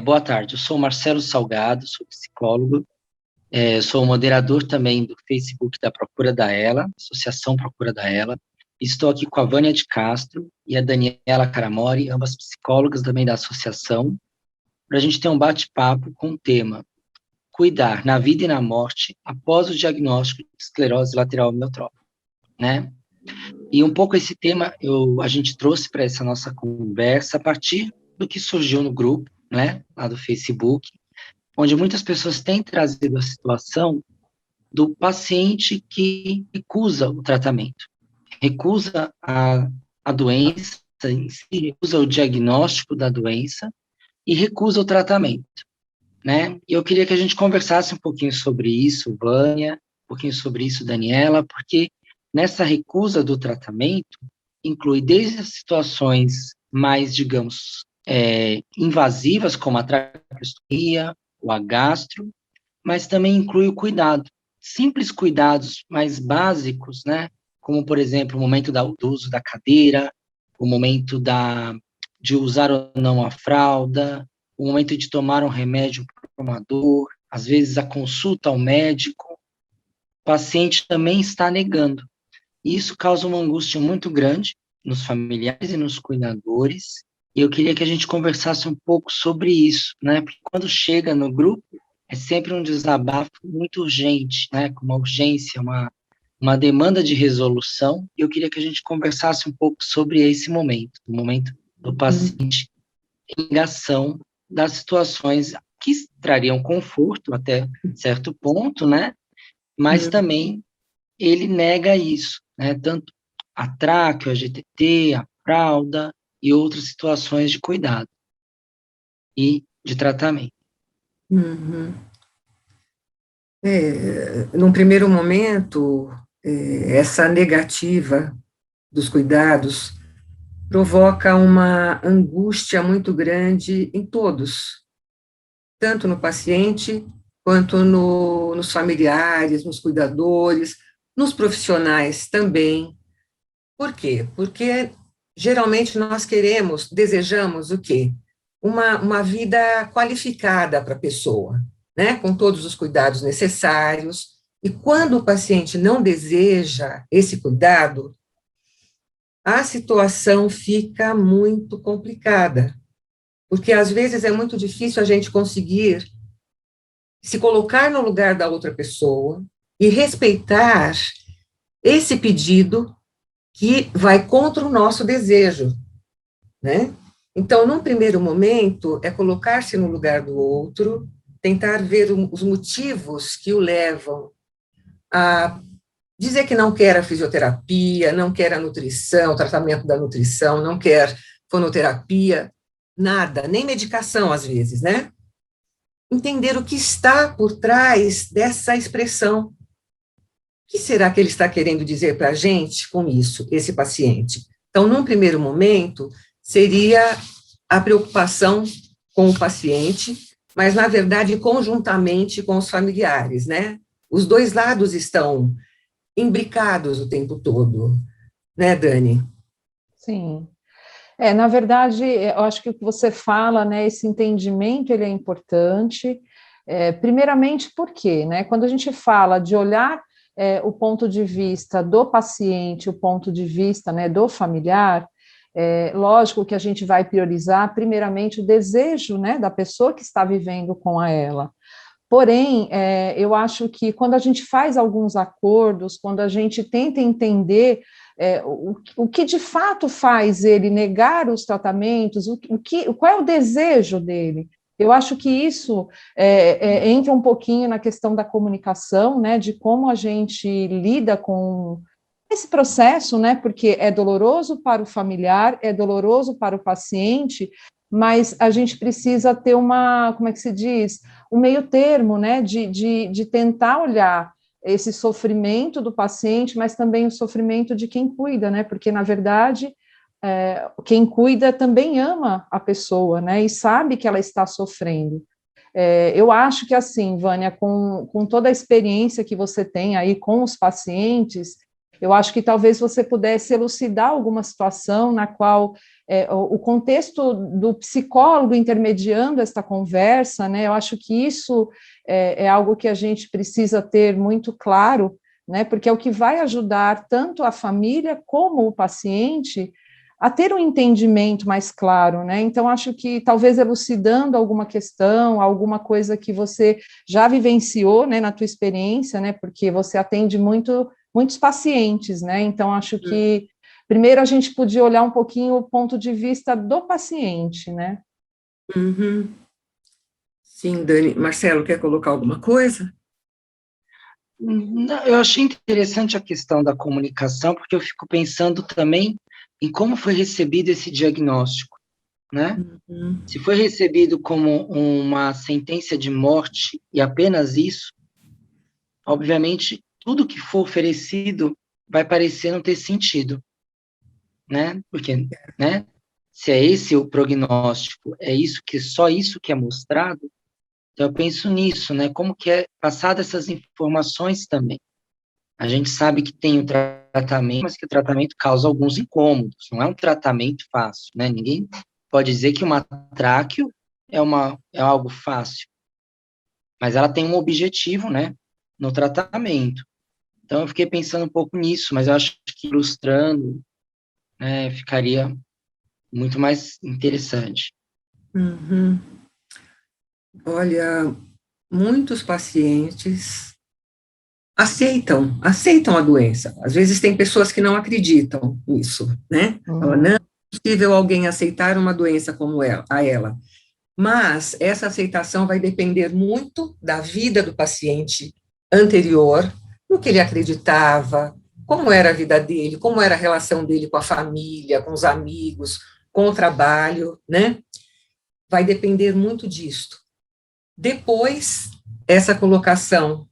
Boa tarde, eu sou Marcelo Salgado, sou psicólogo, sou moderador também do Facebook da Procura da Ela, Associação Procura da Ela. Estou aqui com a Vânia de Castro e a Daniela Caramori, ambas psicólogas também da associação, para a gente ter um bate-papo com o tema Cuidar na vida e na morte após o diagnóstico de esclerose lateral amiotrófica, né? E um pouco esse tema a gente trouxe para essa nossa conversa a partir do que surgiu no grupo, né, lá do Facebook, onde muitas pessoas têm trazido a situação do paciente que recusa o tratamento, recusa a doença em si, recusa o diagnóstico da doença e recusa o tratamento, né? E eu queria que a gente conversasse um pouquinho sobre isso, Vânia, um pouquinho sobre isso, Daniela, porque nessa recusa do tratamento inclui desde as situações mais, digamos, invasivas, como a traqueostomia, ou a gastro, mas também inclui o cuidado, simples cuidados mais básicos, né? Como, por exemplo, o momento do uso da cadeira, o momento de usar ou não a fralda, o momento de tomar um remédio para uma dor, às vezes a consulta ao médico, o paciente também está negando. E isso causa uma angústia muito grande nos familiares e nos cuidadores, e eu queria que a gente conversasse um pouco sobre isso, né? Porque quando chega no grupo, é sempre um desabafo muito urgente, né? Com uma urgência, uma demanda de resolução, e eu queria que a gente conversasse um pouco sobre esse momento, o momento do paciente em negação das situações que trariam conforto até certo ponto, né? Mas também ele nega isso, né? Tanto a tráqueo, a GTT, a fralda e outras situações de cuidado e de tratamento. Uhum. Num primeiro momento, essa negativa dos cuidados provoca uma angústia muito grande em todos, tanto no paciente, quanto nos familiares, nos cuidadores, nos profissionais também. Por quê? Porque geralmente nós desejamos o quê? Uma vida qualificada para a pessoa, né? Com todos os cuidados necessários. E quando o paciente não deseja esse cuidado, a situação fica muito complicada, porque às vezes é muito difícil a gente conseguir se colocar no lugar da outra pessoa e respeitar esse pedido que vai contra o nosso desejo, né? Então, num primeiro momento, é colocar-se no lugar do outro, tentar ver os motivos que o levam a dizer que não quer a fisioterapia, não quer a nutrição, o tratamento da nutrição, não quer fonoterapia, nada, nem medicação às vezes, né? Entender o que está por trás dessa expressão. O que será que ele está querendo dizer para a gente com isso, esse paciente? Então, num primeiro momento, seria a preocupação com o paciente, mas, na verdade, conjuntamente com os familiares, né? Os dois lados estão imbricados o tempo todo, né, Dani? Sim. Na verdade, eu acho que o que você fala, né, esse entendimento, ele é importante, primeiramente, por quê, né? Quando a gente fala de olhar o ponto de vista do paciente, o ponto de vista, né, do familiar, lógico que a gente vai priorizar, primeiramente, o desejo, né, da pessoa que está vivendo com ela. Porém, eu acho que quando a gente faz alguns acordos, quando a gente tenta entender o que de fato faz ele negar os tratamentos, qual é o desejo dele, eu acho que isso entra um pouquinho na questão da comunicação, né, de como a gente lida com esse processo, né, porque é doloroso para o familiar, é doloroso para o paciente, mas a gente precisa ter como é que se diz? Um meio termo, né, de tentar olhar esse sofrimento do paciente, mas também o sofrimento de quem cuida, né, porque, na verdade, quem cuida também ama a pessoa, né, e sabe que ela está sofrendo. Eu acho que, assim, Vânia, com toda a experiência que você tem aí com os pacientes, Eu acho que talvez você pudesse elucidar alguma situação na qual o contexto do psicólogo intermediando esta conversa, né? Eu acho que isso é algo que a gente precisa ter muito claro, né? Porque é o que vai ajudar tanto a família como o paciente a ter um entendimento mais claro, né? Então, acho que talvez elucidando alguma questão, alguma coisa que você já vivenciou, né, na tua experiência, né? Porque você atende muitos pacientes, né? Então, acho que primeiro a gente podia olhar um pouquinho o ponto de vista do paciente, né? Uhum. Sim, Dani. Marcelo, quer colocar alguma coisa? Não, eu achei interessante a questão da comunicação, porque eu fico pensando também em como foi recebido esse diagnóstico, né? Uhum. Se foi recebido como uma sentença de morte e apenas isso, obviamente, tudo que for oferecido vai parecer não ter sentido, né? Porque, né? Se é esse o prognóstico, é isso que só isso que é mostrado, então eu penso nisso, né? Como que é passado essas informações também. A gente sabe que tem o tratamento, mas que o tratamento causa alguns incômodos, não é um tratamento fácil, né? Ninguém pode dizer que uma tráqueo é algo fácil, mas ela tem um objetivo, né, no tratamento. Então, eu fiquei pensando um pouco nisso, mas eu acho que ilustrando, né, ficaria muito mais interessante. Uhum. Olha, muitos pacientes aceitam a doença. Às vezes tem pessoas que não acreditam nisso, né? Fala, não é possível alguém aceitar uma doença como ela. Mas essa aceitação vai depender muito da vida do paciente anterior, no que ele acreditava, como era a vida dele, como era a relação dele com a família, com os amigos, com o trabalho, né? Vai depender muito disto. Depois, essa colocação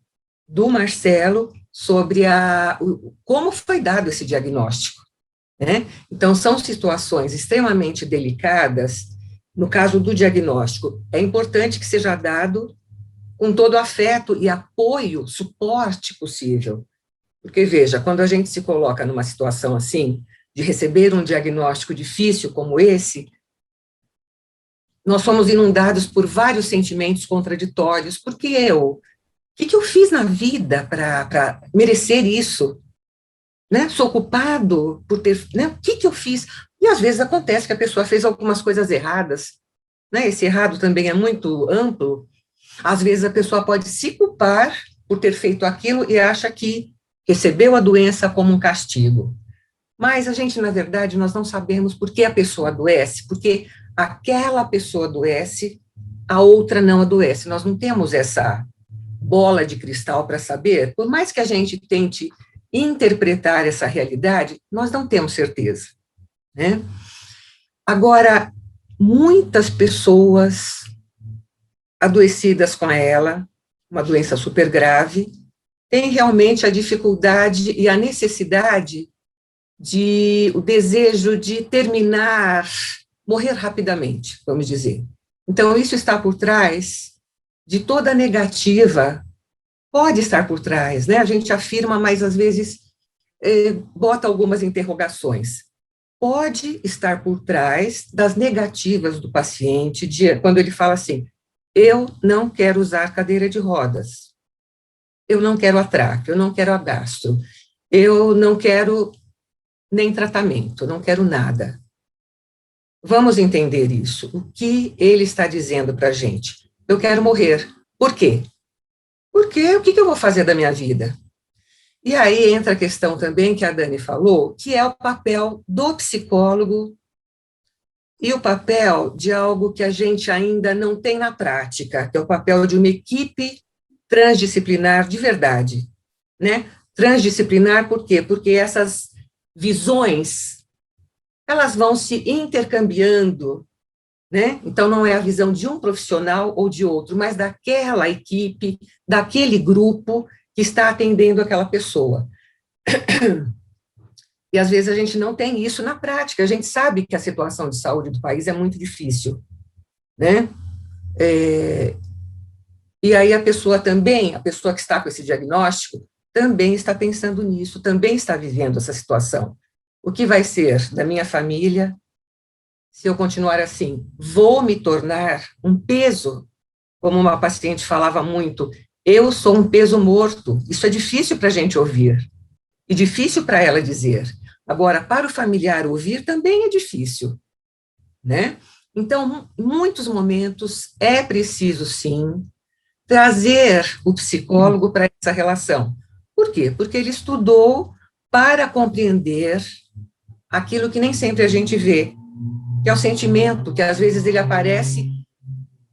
do Marcelo sobre como foi dado esse diagnóstico, né? Então, são situações extremamente delicadas. No caso do diagnóstico, é importante que seja dado com todo o afeto e apoio, suporte possível. Porque, veja, quando a gente se coloca numa situação assim, de receber um diagnóstico difícil como esse, nós somos inundados por vários sentimentos contraditórios. Porque o que eu fiz na vida para merecer isso? Né? Sou culpado por ter, né? O que eu fiz? E às vezes acontece que a pessoa fez algumas coisas erradas, né? Esse errado também é muito amplo. Às vezes a pessoa pode se culpar por ter feito aquilo e acha que recebeu a doença como um castigo. Mas a gente, na verdade, nós não sabemos por que a pessoa adoece, porque aquela pessoa adoece, a outra não adoece. Nós não temos essa bola de cristal para saber, por mais que a gente tente interpretar essa realidade, nós não temos certeza, né? Agora, muitas pessoas adoecidas com ela, uma doença super grave, têm realmente a dificuldade e a necessidade o desejo de terminar, morrer rapidamente, vamos dizer. Então, isso está por trás de toda a negativa, pode estar por trás, né? A gente afirma, mas às vezes bota algumas interrogações. Pode estar por trás das negativas do paciente, quando ele fala assim, eu não quero usar cadeira de rodas, eu não quero a tráqueo, eu não quero a gastro, eu não quero nem tratamento, não quero nada. Vamos entender isso. O que ele está dizendo para a gente? Eu quero morrer. Por quê? Porque o que eu vou fazer da minha vida? E aí entra a questão também que a Dani falou, que é o papel do psicólogo e o papel de algo que a gente ainda não tem na prática, que é o papel de uma equipe transdisciplinar de verdade, né? Transdisciplinar por quê? Porque essas visões, elas vão se intercambiando, né? Então, não é a visão de um profissional ou de outro, mas daquela equipe, daquele grupo que está atendendo aquela pessoa. E, às vezes, a gente não tem isso na prática. A gente sabe que a situação de saúde do país é muito difícil, né? E aí a pessoa que está com esse diagnóstico, também está pensando nisso, também está vivendo essa situação. O que vai ser da minha família se eu continuar assim? Vou me tornar um peso, como uma paciente falava muito, eu sou um peso morto. Isso é difícil para a gente ouvir, e difícil para ela dizer. Agora, para o familiar ouvir também é difícil, né? Então, em muitos momentos, é preciso, sim, trazer o psicólogo para essa relação. Por quê? Porque ele estudou para compreender aquilo que nem sempre a gente vê, que é o sentimento, que às vezes ele aparece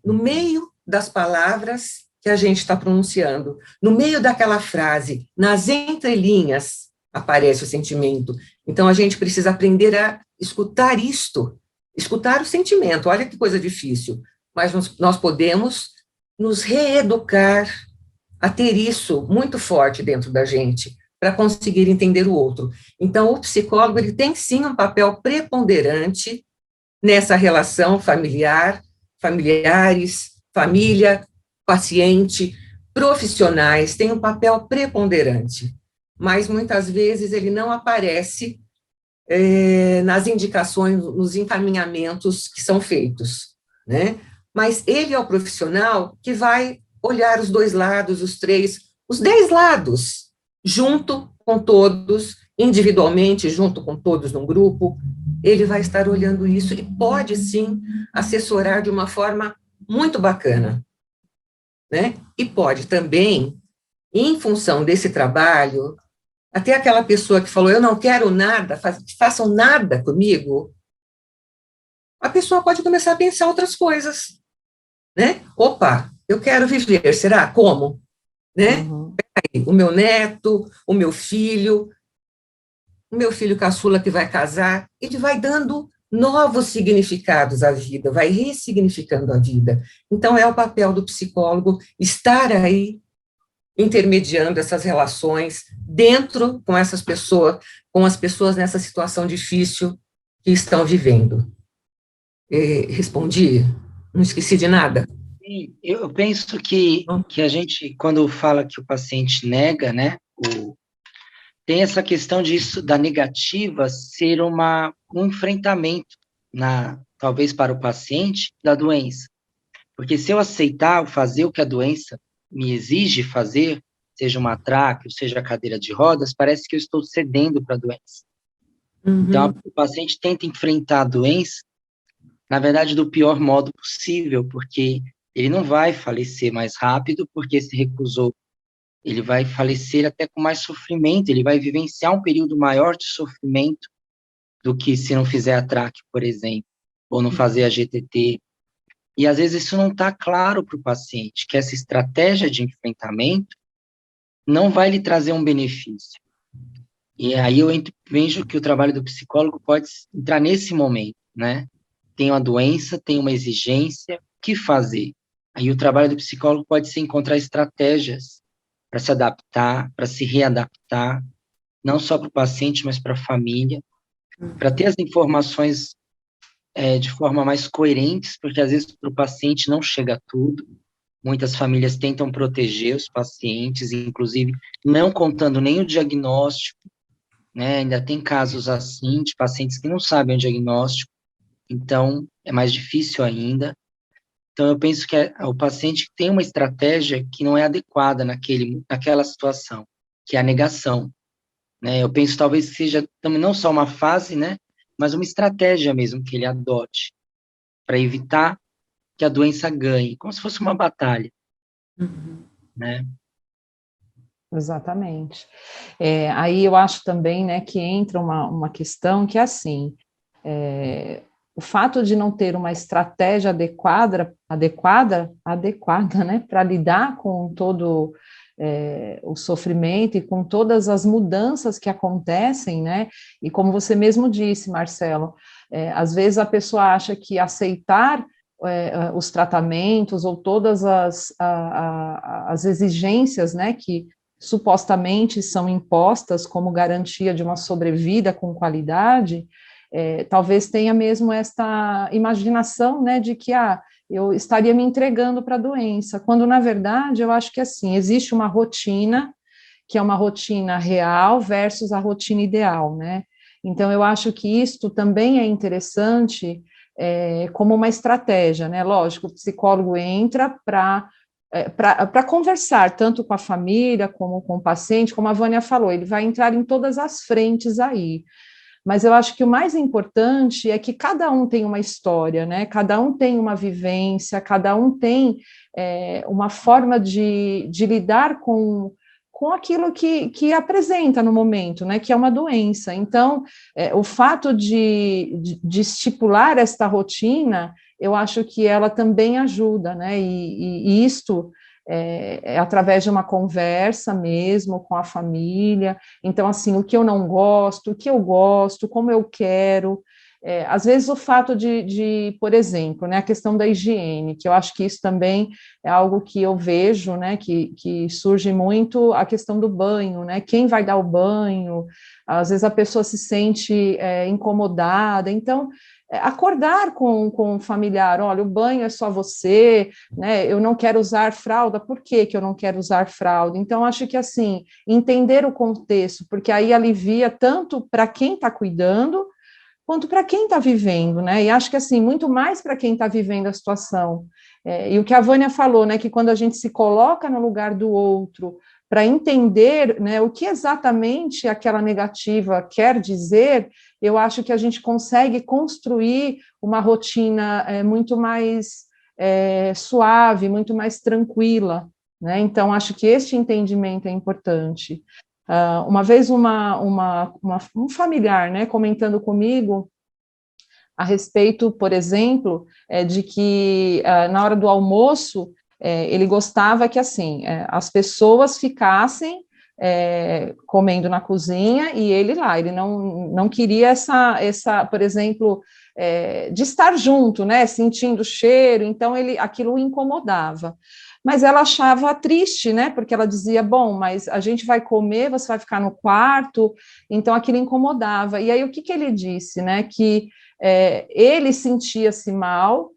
no meio das palavras que a gente está pronunciando, no meio daquela frase, nas entrelinhas, aparece o sentimento. Então, a gente precisa aprender a escutar isto, escutar o sentimento. Olha que coisa difícil, mas nós podemos nos reeducar a ter isso muito forte dentro da gente, para conseguir entender o outro. Então, o psicólogo, ele tem sim um papel preponderante nessa relação familiar, familiares, família, paciente, profissionais, tem um papel preponderante, mas muitas vezes ele não aparece nas indicações, nos encaminhamentos que são feitos, né? Mas ele é o profissional que vai olhar os dois lados, os três, os 10 lados, junto com todos, individualmente, junto com todos num grupo, ele vai estar olhando isso e pode, sim, assessorar de uma forma muito bacana, né? E pode também, em função desse trabalho, até aquela pessoa que falou, eu não quero nada, façam nada comigo, a pessoa pode começar a pensar outras coisas, né? Opa, eu quero viver, será? Como? Né? Uhum. O meu neto, o meu filho caçula que vai casar, ele vai dando novos significados à vida, vai ressignificando a vida. Então, é o papel do psicólogo estar aí intermediando essas relações dentro com essas pessoas, com as pessoas nessa situação difícil que estão vivendo. Respondi? Não esqueci de nada? Sim, eu penso que a gente, quando fala que o paciente nega, né, tem essa questão disso, da negativa ser um enfrentamento, talvez para o paciente, da doença. Porque se eu aceitar fazer o que a doença me exige fazer, seja uma traque, ou seja a cadeira de rodas, parece que eu estou cedendo para a doença. Então, o paciente tenta enfrentar a doença, na verdade, do pior modo possível, porque ele não vai falecer mais rápido, porque se recusou. Ele vai falecer até com mais sofrimento, ele vai vivenciar um período maior de sofrimento do que se não fizer a traque, por exemplo, ou não fazer a GTT. E às vezes isso não está claro para o paciente, que essa estratégia de enfrentamento não vai lhe trazer um benefício. E aí eu vejo que o trabalho do psicólogo pode entrar nesse momento, né? Tem uma doença, tem uma exigência, o que fazer? Aí o trabalho do psicólogo pode ser encontrar estratégias para se adaptar, para se readaptar, não só para o paciente, mas para a família, para ter as informações de forma mais coerentes, porque às vezes para o paciente não chega a tudo. Muitas famílias tentam proteger os pacientes, inclusive não contando nem o diagnóstico, né? Ainda tem casos assim, de pacientes que não sabem o diagnóstico, então é mais difícil ainda. Então eu penso que o paciente tem uma estratégia que não é adequada naquela situação, que é a negação, né? Eu penso talvez que seja também não só uma fase, né? Mas uma estratégia mesmo que ele adote para evitar que a doença ganhe, como se fosse uma batalha, né? Exatamente. Aí eu acho também, né, que entra uma questão que é assim, o fato de não ter uma estratégia adequada, né, para lidar com todo o sofrimento e com todas as mudanças que acontecem, né, e como você mesmo disse, Marcelo, às vezes a pessoa acha que aceitar os tratamentos ou todas as exigências, né, que supostamente são impostas como garantia de uma sobrevida com qualidade, talvez tenha mesmo esta imaginação, né, de que eu estaria me entregando para a doença, quando na verdade eu acho que assim, existe uma rotina que é uma rotina real versus a rotina ideal, né? Então, eu acho que isto também é interessante como uma estratégia, né? Lógico, o psicólogo entra para conversar, tanto com a família, como com o paciente, como a Vânia falou, ele vai entrar em todas as frentes aí. Mas eu acho que o mais importante é que cada um tem uma história, né? Cada um tem uma vivência, cada um tem uma forma de lidar com aquilo que apresenta no momento, né? Que é uma doença. Então, o fato de estipular esta rotina, eu acho que ela também ajuda, né? E isto é através de uma conversa mesmo com a família. Então, assim, o que eu não gosto, o que eu gosto, como eu quero. Às vezes o fato por exemplo, né, a questão da higiene, que eu acho que isso também é algo que eu vejo, né, que surge muito a questão do banho, né, quem vai dar o banho, às vezes a pessoa se sente incomodada, então acordar com o familiar, olha, o banho é só você, né, eu não quero usar fralda, por que eu não quero usar fralda? Então, acho que, assim, entender o contexto, porque aí alivia tanto para quem está cuidando, quanto para quem está vivendo, né, e acho que, assim, muito mais para quem está vivendo a situação. E o que a Vânia falou, né, que quando a gente se coloca no lugar do outro, para entender, né, o que exatamente aquela negativa quer dizer, eu acho que a gente consegue construir uma rotina muito mais suave, muito mais tranquila, né? Então, acho que este entendimento é importante. Uma vez um familiar, né, comentando comigo a respeito, por exemplo, de que na hora do almoço ele gostava que assim as pessoas ficassem comendo na cozinha e ele lá, ele não queria essa, por exemplo, de estar junto, né, sentindo o cheiro, então aquilo o incomodava. Mas ela achava triste, né, porque ela dizia, bom, mas a gente vai comer, você vai ficar no quarto, então aquilo incomodava. E aí o que ele disse, né, que ele sentia-se mal,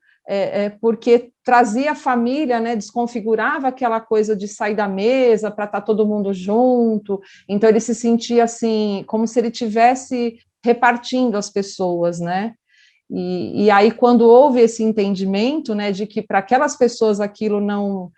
porque trazia a família, né, desconfigurava aquela coisa de sair da mesa para estar todo mundo junto, então ele se sentia assim, como se ele tivesse repartindo as pessoas, né, e aí quando houve esse entendimento, né, de que para aquelas pessoas aquilo não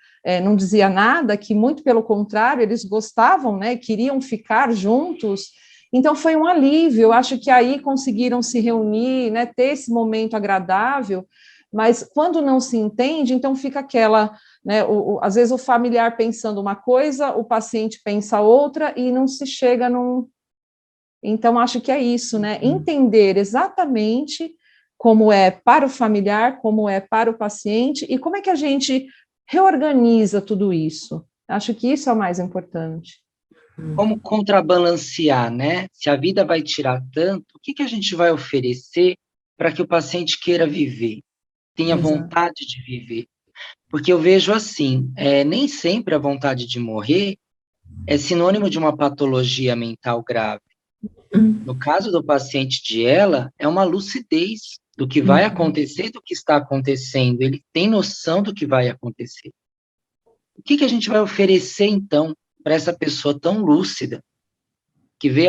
dizia nada, que muito pelo contrário, eles gostavam, né, queriam ficar juntos, então foi um alívio, eu acho que aí conseguiram se reunir, né, ter esse momento agradável, mas quando não se entende, então fica aquela, né, às vezes o familiar pensando uma coisa, o paciente pensa outra, e não se chega num... Então, acho que é isso, né, entender exatamente como é para o familiar, como é para o paciente, e como é que a gente reorganiza tudo isso. Acho que isso é o mais importante. Como contrabalancear, né? Se a vida vai tirar tanto, o que a gente vai oferecer para que o paciente queira viver, tenha vontade de viver? Porque eu vejo assim, nem sempre a vontade de morrer é sinônimo de uma patologia mental grave. No caso do paciente de ela, é uma lucidez do que vai acontecer, do que está acontecendo. Ele tem noção do que vai acontecer. O que a gente vai oferecer, então, para essa pessoa tão lúcida, que vê,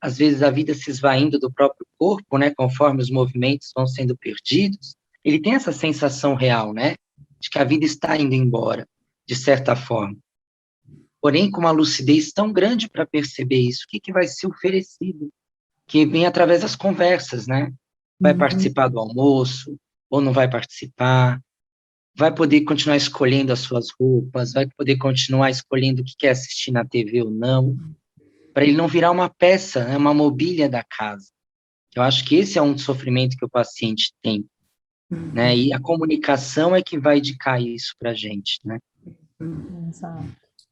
às vezes, a vida se esvaindo do próprio corpo, né, conforme os movimentos vão sendo perdidos? Ele tem essa sensação real, né, de que a vida está indo embora, de certa forma. Porém, com uma lucidez tão grande para perceber isso, o que vai ser oferecido? Que vem através das conversas, né? Vai participar do almoço, ou não vai participar, vai poder continuar escolhendo as suas roupas, vai poder continuar escolhendo o que quer assistir na TV ou não, para ele não virar uma peça, né, uma mobília da casa. Eu acho que esse é um sofrimento que o paciente tem, né? E a comunicação é que vai indicar isso para a gente, né?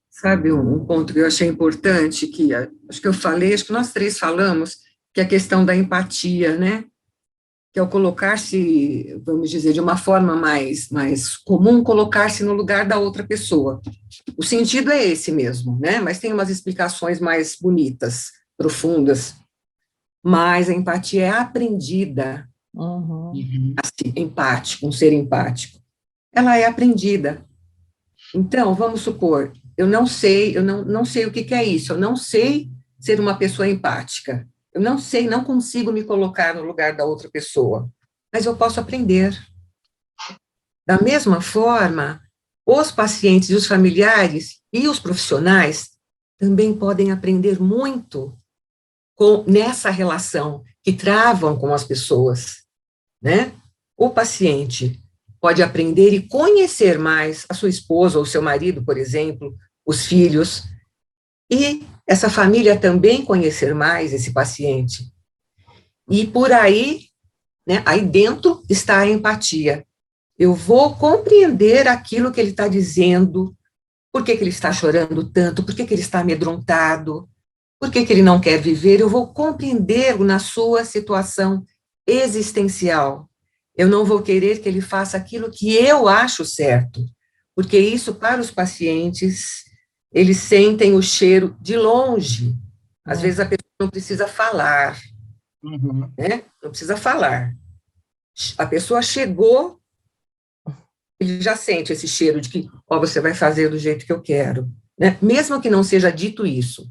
Sabe um ponto que eu achei importante, que acho que eu falei, acho que nós três falamos, que é a questão da empatia, né? Que é o colocar-se, vamos dizer, de uma forma mais comum, colocar-se no lugar da outra pessoa. O sentido é esse mesmo, né? Mas tem umas explicações mais bonitas, profundas. Mas a empatia é aprendida a ser empático, um ser empático. Ela é aprendida. Então, vamos supor, eu não sei, não sei o que é isso, eu não sei ser uma pessoa empática, eu não sei, não consigo me colocar no lugar da outra pessoa, mas eu posso aprender. Da mesma forma, os pacientes e os familiares e os profissionais também podem aprender muito nessa relação que travam com as pessoas, né? O paciente pode aprender e conhecer mais a sua esposa ou seu marido, por exemplo, os filhos, e essa família também conhecer mais esse paciente. E por aí, né, aí dentro está a empatia. Eu vou compreender aquilo que ele está dizendo, por que ele está chorando tanto, por que ele está amedrontado, por que ele não quer viver, eu vou compreendê-lo na sua situação existencial. Eu não vou querer que ele faça aquilo que eu acho certo, porque isso, para os pacientes, eles sentem o cheiro de longe. Às vezes a pessoa não precisa falar, né? Não precisa falar. A pessoa chegou, ele já sente esse cheiro de que, ó, você vai fazer do jeito que eu quero, né? Mesmo que não seja dito isso.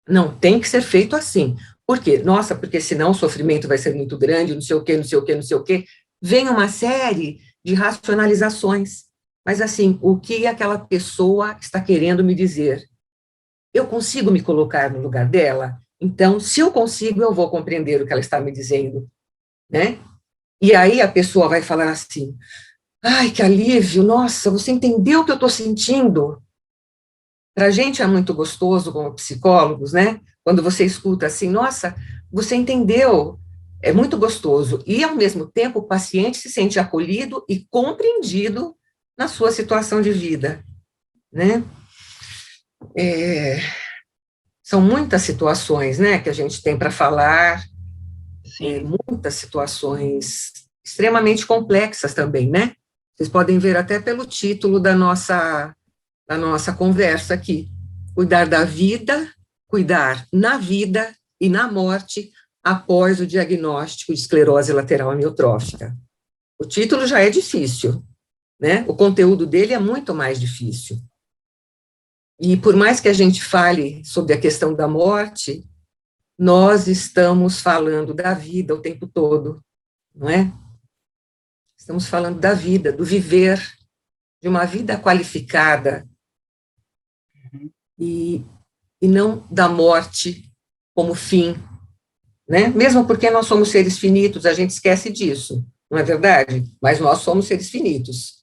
Não, tem que ser feito assim. Por quê? Nossa, porque senão o sofrimento vai ser muito grande, não sei o quê, não sei o quê, não sei o quê. Vem uma série de racionalizações. Mas, assim, o que aquela pessoa está querendo me dizer? Eu consigo me colocar no lugar dela? Então, se eu consigo, eu vou compreender o que ela está me dizendo, né? E aí a pessoa vai falar assim, ai, que alívio, nossa, você entendeu o que eu estou sentindo? Para a gente é muito gostoso, como psicólogos, né? Quando você escuta assim, nossa, você entendeu, é muito gostoso. E, ao mesmo tempo, o paciente se sente acolhido e compreendido na sua situação de vida, né? São muitas situações, né, que a gente tem para falar, muitas situações extremamente complexas também, né? Vocês podem ver até pelo título da nossa conversa aqui, cuidar da vida, cuidar na vida e na morte após o diagnóstico de esclerose lateral amiotrófica. O título já é difícil, né? O conteúdo dele é muito mais difícil. E por mais que a gente fale sobre a questão da morte, nós estamos falando da vida o tempo todo, não é? Estamos falando da vida, do viver, de uma vida qualificada, e não da morte como fim, né? Mesmo porque nós somos seres finitos, a gente esquece disso, não é verdade? Mas nós somos seres finitos.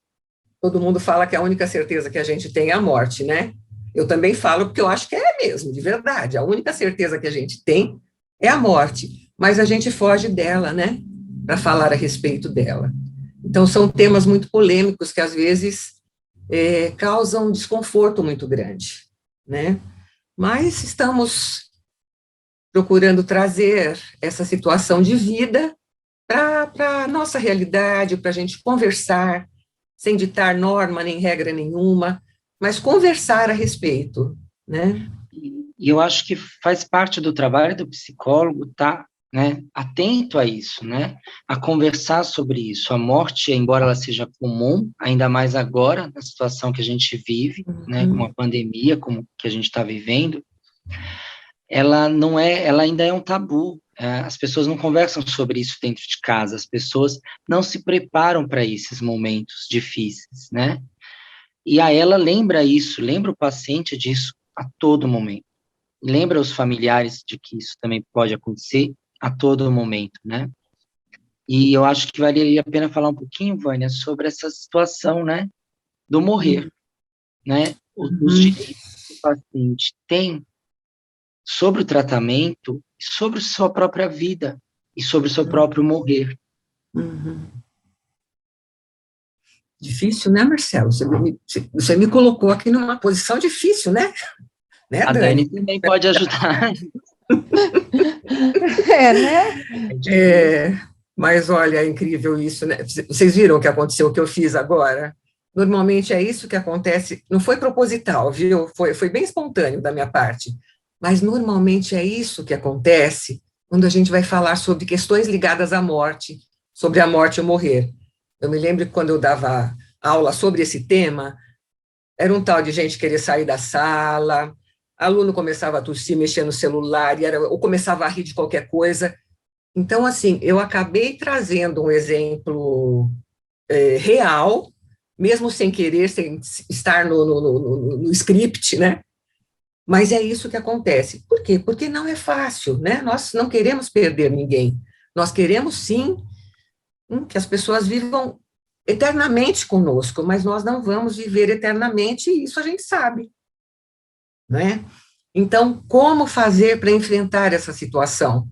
Todo mundo fala que a única certeza que a gente tem é a morte, né? Eu também falo porque eu acho que é mesmo, de verdade. A única certeza que a gente tem é a morte, mas a gente foge dela, né? Para falar a respeito dela. Então, são temas muito polêmicos que, às vezes, causam um desconforto muito grande, né? Mas estamos procurando trazer essa situação de vida para a nossa realidade, para a gente conversar, sem ditar norma nem regra nenhuma, mas conversar a respeito, né? E eu acho que faz parte do trabalho do psicólogo estar, né, atento a isso, né, a conversar sobre isso. A morte, embora ela seja comum, ainda mais agora, na situação que a gente vive, né, com a pandemia, como que a gente está vivendo, ela não é, ela ainda é um tabu. As pessoas não conversam sobre isso dentro de casa, as pessoas não se preparam para esses momentos difíceis, né? E a ela lembra isso, lembra o paciente disso a todo momento. Lembra os familiares de que isso também pode acontecer a todo momento, né? E eu acho que valeria a pena falar um pouquinho, Vânia, sobre essa situação, né, do morrer, né? Os direitos que o paciente tem sobre o tratamento, sobre sua própria vida e sobre o seu próprio morrer. Difícil, né, Marcelo? Você me colocou aqui numa posição difícil, né? Né, A Dani também pode ajudar. né? Mas olha, é incrível isso, né? Vocês viram o que aconteceu, o que eu fiz agora? Normalmente é isso que acontece, não foi proposital, viu? Foi bem espontâneo da minha parte, mas normalmente é isso que acontece quando a gente vai falar sobre questões ligadas à morte, sobre a morte e o morrer. Eu me lembro que quando eu dava aula sobre esse tema, era um tal de gente querer sair da sala, aluno começava a tossir, mexer no celular, ou começava a rir de qualquer coisa. Então, assim, eu acabei trazendo um exemplo real, mesmo sem querer, sem estar no script, né? Mas é isso que acontece. Por quê? Porque não é fácil, né? Nós não queremos perder ninguém. Nós queremos, sim, que as pessoas vivam eternamente conosco, mas nós não vamos viver eternamente, e isso a gente sabe, né? Então, como fazer para enfrentar essa situação?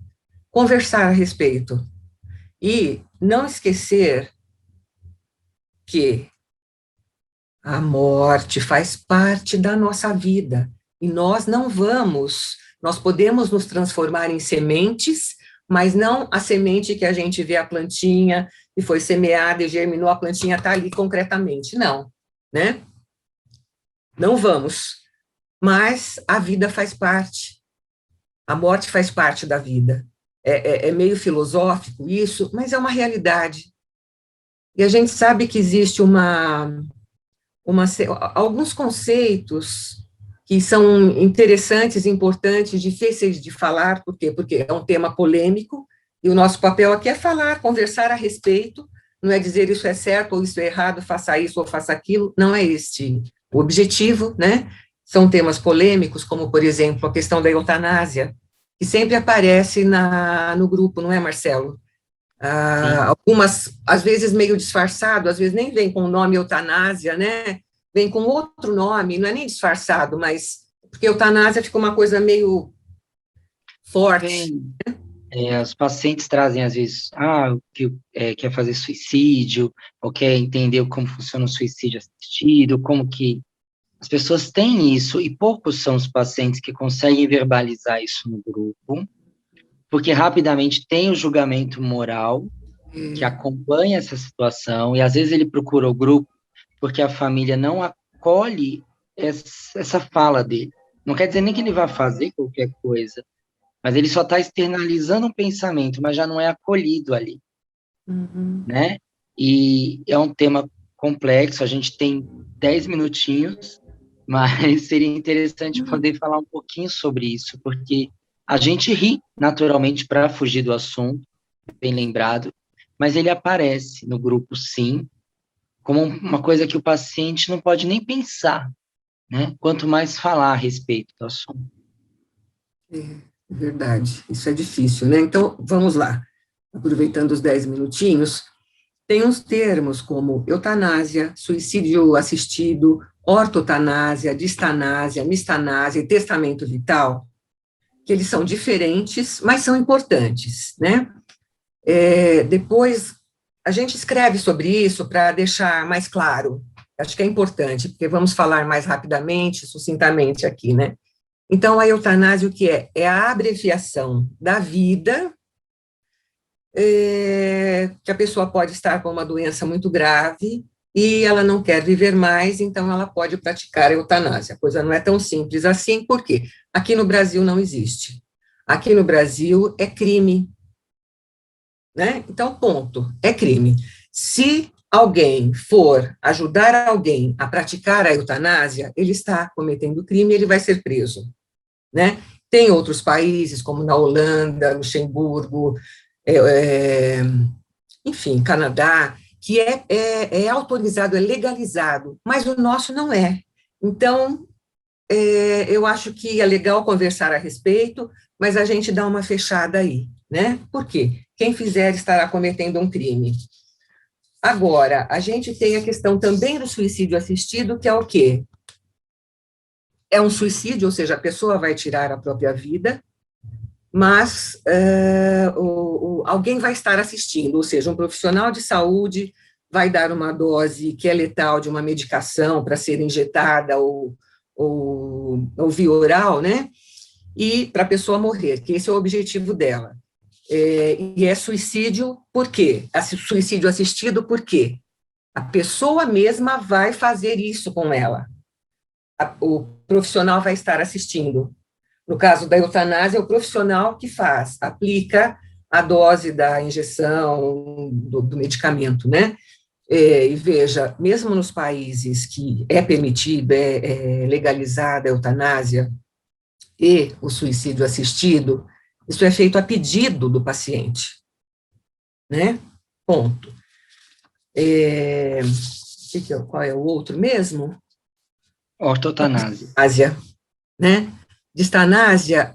Conversar a respeito. E não esquecer que a morte faz parte da nossa vida, e nós podemos nos transformar em sementes, mas não a semente que a gente vê a plantinha, e foi semeada e germinou, a plantinha está ali concretamente, não, né? Não vamos, mas a vida faz parte, a morte faz parte da vida. É meio filosófico isso, mas é uma realidade. E a gente sabe que existe alguns conceitos que são interessantes, importantes, difíceis de falar, por quê? Porque é um tema polêmico, e o nosso papel aqui é falar, conversar a respeito, não é dizer isso é certo ou isso é errado, faça isso ou faça aquilo, não é este o objetivo, né? São temas polêmicos, como, por exemplo, a questão da eutanásia, que sempre aparece no grupo, não é, Marcelo? Algumas, às vezes meio disfarçado, às vezes nem vem com o nome eutanásia, né? Vem com outro nome, não é nem disfarçado, mas porque eutanásia fica uma coisa meio forte. Os pacientes trazem, às vezes, que quer fazer suicídio, ou quer entender como funciona o suicídio assistido, como que as pessoas têm isso, e poucos são os pacientes que conseguem verbalizar isso no grupo, porque rapidamente tem o julgamento moral que acompanha essa situação, e às vezes ele procura o grupo porque a família não acolhe essa fala dele. Não quer dizer nem que ele vá fazer qualquer coisa, mas ele só está externalizando um pensamento, mas já não é acolhido ali, né? E é um tema complexo, a gente tem 10 minutinhos, mas seria interessante poder falar um pouquinho sobre isso, porque a gente ri naturalmente para fugir do assunto, bem lembrado, mas ele aparece no grupo, sim, como uma coisa que o paciente não pode nem pensar, né? Quanto mais falar a respeito do assunto. É verdade, isso é difícil, né? Então, vamos lá. Aproveitando os 10 minutinhos, tem uns termos como eutanásia, suicídio assistido, ortotanásia, distanásia, mistanásia e testamento vital, que eles são diferentes, mas são importantes, né? Depois, a gente escreve sobre isso para deixar mais claro. Acho que é importante, porque vamos falar mais rapidamente, sucintamente aqui, né? Então, a eutanásia, o que é? É a abreviação da vida, que a pessoa pode estar com uma doença muito grave e ela não quer viver mais, então ela pode praticar a eutanásia. A coisa não é tão simples assim, por quê? Aqui no Brasil não existe. Aqui no Brasil é crime, né? Então, ponto, é crime. Se alguém for ajudar alguém a praticar a eutanásia, ele está cometendo crime, ele vai ser preso, né? Tem outros países, como na Holanda, Luxemburgo, enfim, Canadá, que é autorizado, é legalizado, mas o nosso não é. Então, eu acho que é legal conversar a respeito, mas a gente dá uma fechada aí, né? Por quê? Quem fizer estará cometendo um crime. Agora, a gente tem a questão também do suicídio assistido, que é o quê? É um suicídio, ou seja, a pessoa vai tirar a própria vida, mas alguém vai estar assistindo, ou seja, um profissional de saúde vai dar uma dose que é letal de uma medicação para ser injetada ou via oral, né? E para a pessoa morrer, que esse é o objetivo dela. E é suicídio por quê? Suicídio assistido por quê? A pessoa mesma vai fazer isso com ela. O profissional vai estar assistindo. No caso da eutanásia, é o profissional que aplica a dose da injeção do medicamento, né? E veja, mesmo nos países que é permitido, é legalizada a eutanásia e o suicídio assistido, isso é feito a pedido do paciente, né? Ponto. Qual é o outro mesmo? Ortotanásia. Ásia, né? Distanásia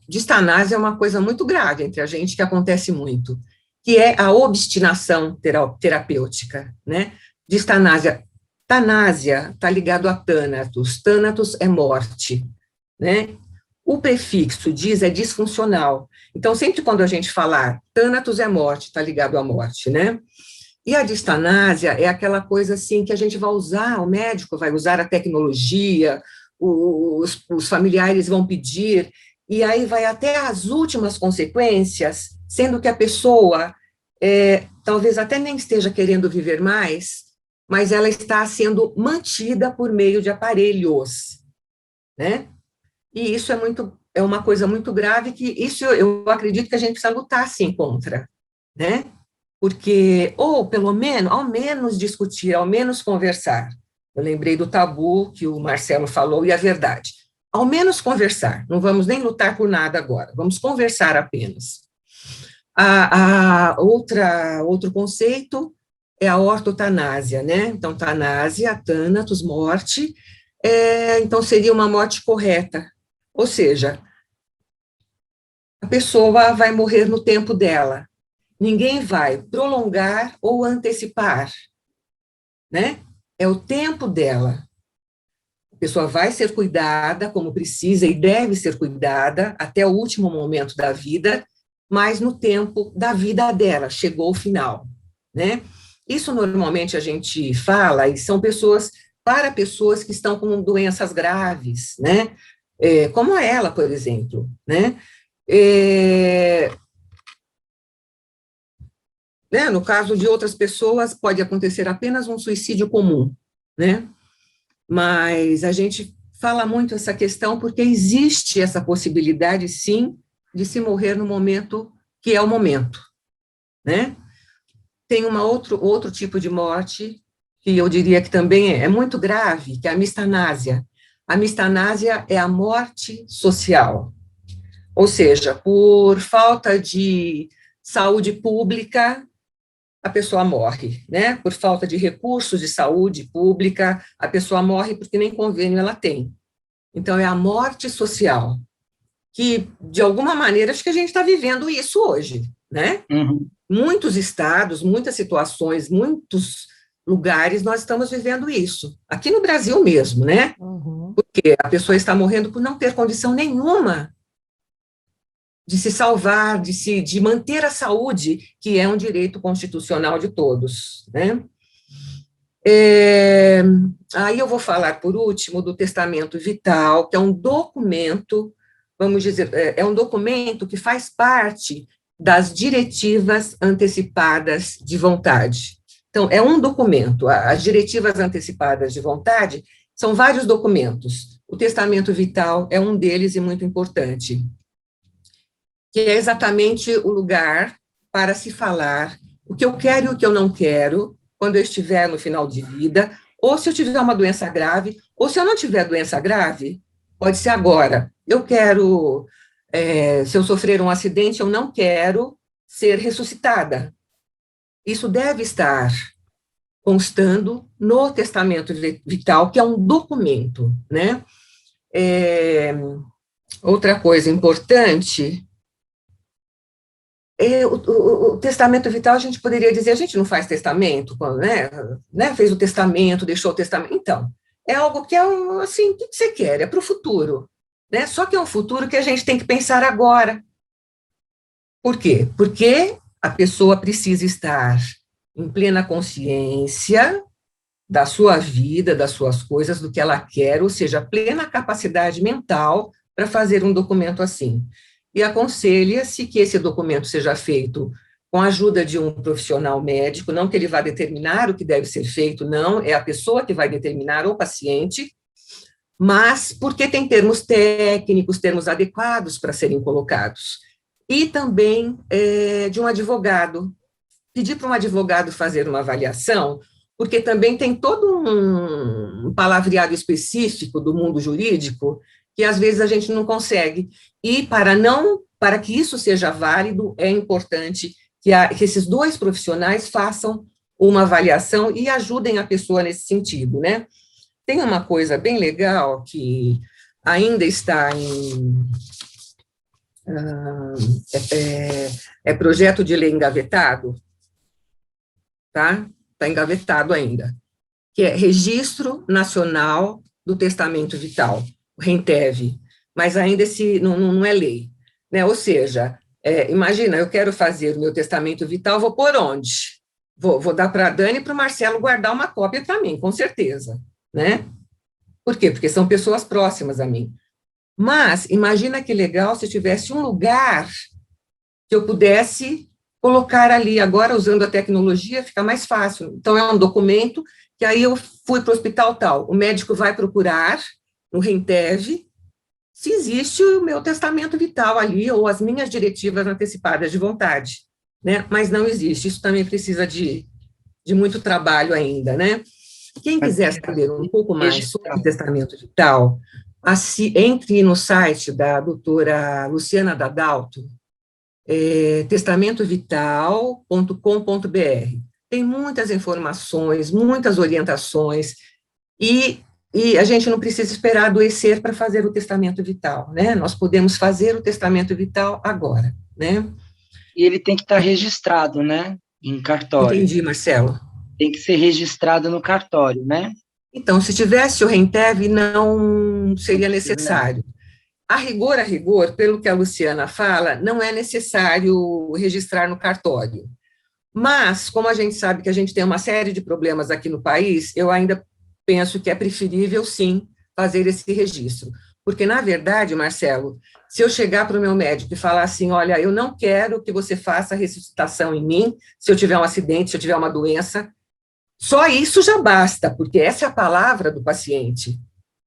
é uma coisa muito grave entre a gente, que acontece muito, que é a obstinação terapêutica, né? Distanásia. Tanásia está ligado a tânatos. Tânatos é morte, né? O prefixo diz é disfuncional. Então, sempre quando a gente falar tânatos é morte, está ligado à morte, né? E a distanásia é aquela coisa assim que a gente vai usar, o médico vai usar a tecnologia, os familiares vão pedir, e aí vai até as últimas consequências, sendo que a pessoa talvez até nem esteja querendo viver mais, mas ela está sendo mantida por meio de aparelhos, né? E isso é uma coisa muito grave, que isso eu acredito que a gente precisa lutar, sim, contra, né? Porque, ou pelo menos, ao menos discutir, ao menos conversar. Eu lembrei do tabu que o Marcelo falou, e a verdade. Ao menos conversar, não vamos nem lutar por nada agora, vamos conversar apenas. Outro conceito é a ortotanásia, né? Então, tanásia, tânatos, morte, então seria uma morte correta, ou seja, a pessoa vai morrer no tempo dela. Ninguém vai prolongar ou antecipar, né? É o tempo dela. A pessoa vai ser cuidada como precisa e deve ser cuidada até o último momento da vida, mas no tempo da vida dela, chegou o final, né? Isso normalmente a gente fala, e são para pessoas que estão com doenças graves, né? Como ela, por exemplo, né? No caso de outras pessoas, pode acontecer apenas um suicídio comum, né? Mas a gente fala muito essa questão porque existe essa possibilidade, sim, de se morrer no momento que é o momento, né? Tem outro tipo de morte, que eu diria que também é muito grave, que é a mistanásia. A mistanásia é a morte social, ou seja, por falta de saúde pública, a pessoa morre, né? Por falta de recursos de saúde pública, a pessoa morre porque nem convênio ela tem. Então, é a morte social, que, de alguma maneira, acho que a gente está vivendo isso hoje, né? Uhum. Muitos estados, muitas situações, muitos lugares, nós estamos vivendo isso. Aqui no Brasil mesmo, né? Uhum. Porque a pessoa está morrendo por não ter condição nenhuma de se salvar, de manter a saúde, que é um direito constitucional de todos, né? Aí eu vou falar, por último, do testamento vital, que é um documento, vamos dizer, é um documento que faz parte das diretivas antecipadas de vontade. Então, é um documento, as diretivas antecipadas de vontade são vários documentos. O testamento vital é um deles e muito importante, que é exatamente o lugar para se falar o que eu quero e o que eu não quero quando eu estiver no final de vida, ou se eu tiver uma doença grave, ou se eu não tiver doença grave, pode ser agora. Eu quero, se eu sofrer um acidente, eu não quero ser ressuscitada. Isso deve estar constando no testamento vital, que é um documento, né? Outra coisa importante, o testamento vital, a gente poderia dizer, a gente não faz testamento, quando, né, fez o testamento, deixou o testamento, então, é algo que é, assim, o que você quer? É para o futuro, né? Só que é um futuro que a gente tem que pensar agora. Por quê? Porque a pessoa precisa estar em plena consciência da sua vida, das suas coisas, do que ela quer, ou seja, plena capacidade mental para fazer um documento assim. E aconselha-se que esse documento seja feito com a ajuda de um profissional médico, não que ele vá determinar o que deve ser feito, não, é a pessoa que vai determinar, ou o paciente, mas porque tem termos técnicos, termos adequados para serem colocados. E também de um advogado. Pedir para um advogado fazer uma avaliação, porque também tem todo um palavreado específico do mundo jurídico que às vezes a gente não consegue. E para que isso seja válido, é importante que esses dois profissionais façam uma avaliação e ajudem a pessoa nesse sentido, né? Tem uma coisa bem legal que ainda está projeto de lei engavetado, tá? Está engavetado ainda, que é Registro Nacional do Testamento Vital, o RENTEV, mas ainda não é lei, né? Ou seja, imagina, eu quero fazer o meu testamento vital, vou por onde? Vou dar para a Dani e para o Marcelo guardar uma cópia para mim, com certeza, né? Por quê? Porque são pessoas próximas a mim. Mas, imagina que legal se eu tivesse um lugar que eu pudesse colocar ali. Agora, usando a tecnologia, fica mais fácil. Então, é um documento que aí eu fui para o hospital tal. O médico vai procurar no RENTEV se existe o meu testamento vital ali ou as minhas diretivas antecipadas de vontade, né? Mas não existe. Isso também precisa de muito trabalho ainda, né? Quem quiser saber um pouco mais sobre o testamento vital, entre no site da doutora Luciana Dadalto, testamentovital.com.br. Tem muitas informações, muitas orientações, e a gente não precisa esperar adoecer para fazer o testamento vital, né? Nós podemos fazer o testamento vital agora, né? E ele tem que estar registrado, né? Em cartório. Entendi, Marcelo. Tem que ser registrado no cartório, né? Então, se tivesse o RENTEV, não seria necessário. A rigor, pelo que a Luciana fala, não é necessário registrar no cartório. Mas, como a gente sabe que a gente tem uma série de problemas aqui no país, eu ainda penso que é preferível, sim, fazer esse registro. Porque, na verdade, Marcelo, se eu chegar para o meu médico e falar assim, olha, eu não quero que você faça ressuscitação em mim, se eu tiver um acidente, se eu tiver uma doença, só isso já basta, porque essa é a palavra do paciente,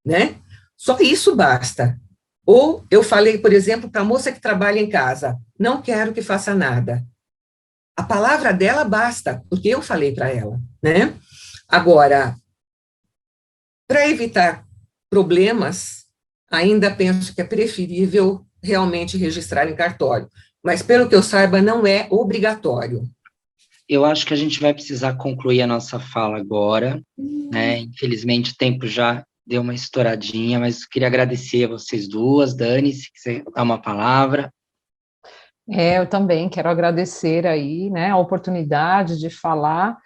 né? Só isso basta. Ou eu falei, por exemplo, para a moça que trabalha em casa, não quero que faça nada. A palavra dela basta, porque eu falei para ela, né? Agora, para evitar problemas, ainda penso que é preferível realmente registrar em cartório. Mas, pelo que eu saiba, não é obrigatório. Eu acho que a gente vai precisar concluir a nossa fala agora, né? Infelizmente, o tempo já deu uma estouradinha, mas queria agradecer a vocês duas. Dani, se quiser dar uma palavra. Eu também quero agradecer aí, né, a oportunidade de falar.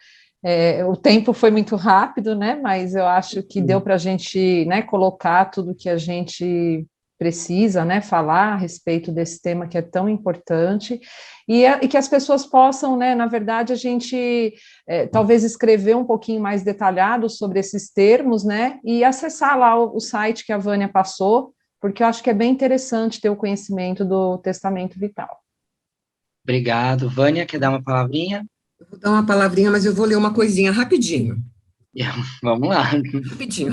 O tempo foi muito rápido, né, mas eu acho que deu para a gente, né, colocar tudo que a gente precisa, né, falar a respeito desse tema que é tão importante, e que as pessoas possam, né, na verdade, a gente talvez escrever um pouquinho mais detalhado sobre esses termos, né, e acessar lá o site que a Vânia passou, porque eu acho que é bem interessante ter o conhecimento do testamento vital. Obrigado. Vânia, quer dar uma palavrinha? Eu vou dar uma palavrinha, mas eu vou ler uma coisinha rapidinho. Vamos lá. Rapidinho.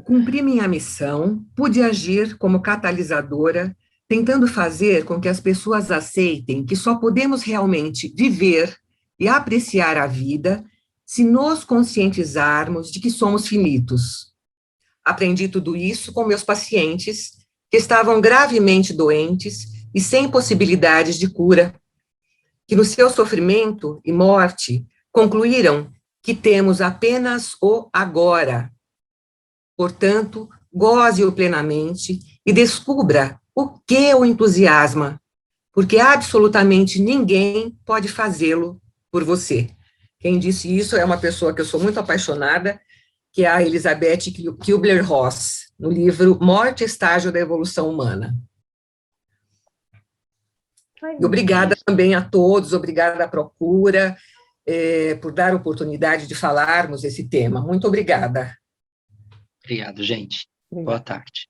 Cumpri minha missão, pude agir como catalisadora, tentando fazer com que as pessoas aceitem que só podemos realmente viver e apreciar a vida se nos conscientizarmos de que somos finitos. Aprendi tudo isso com meus pacientes, que estavam gravemente doentes e sem possibilidades de cura, que no seu sofrimento e morte concluíram que temos apenas o agora. Portanto, goze-o plenamente e descubra o que o entusiasma, porque absolutamente ninguém pode fazê-lo por você. Quem disse isso é uma pessoa que eu sou muito apaixonada, que é a Elizabeth Kubler-Ross, no livro Morte, Estágio da Evolução Humana. E obrigada também a todos, obrigada à Procura, por dar a oportunidade de falarmos esse tema. Muito obrigada. Obrigado, gente. Boa tarde.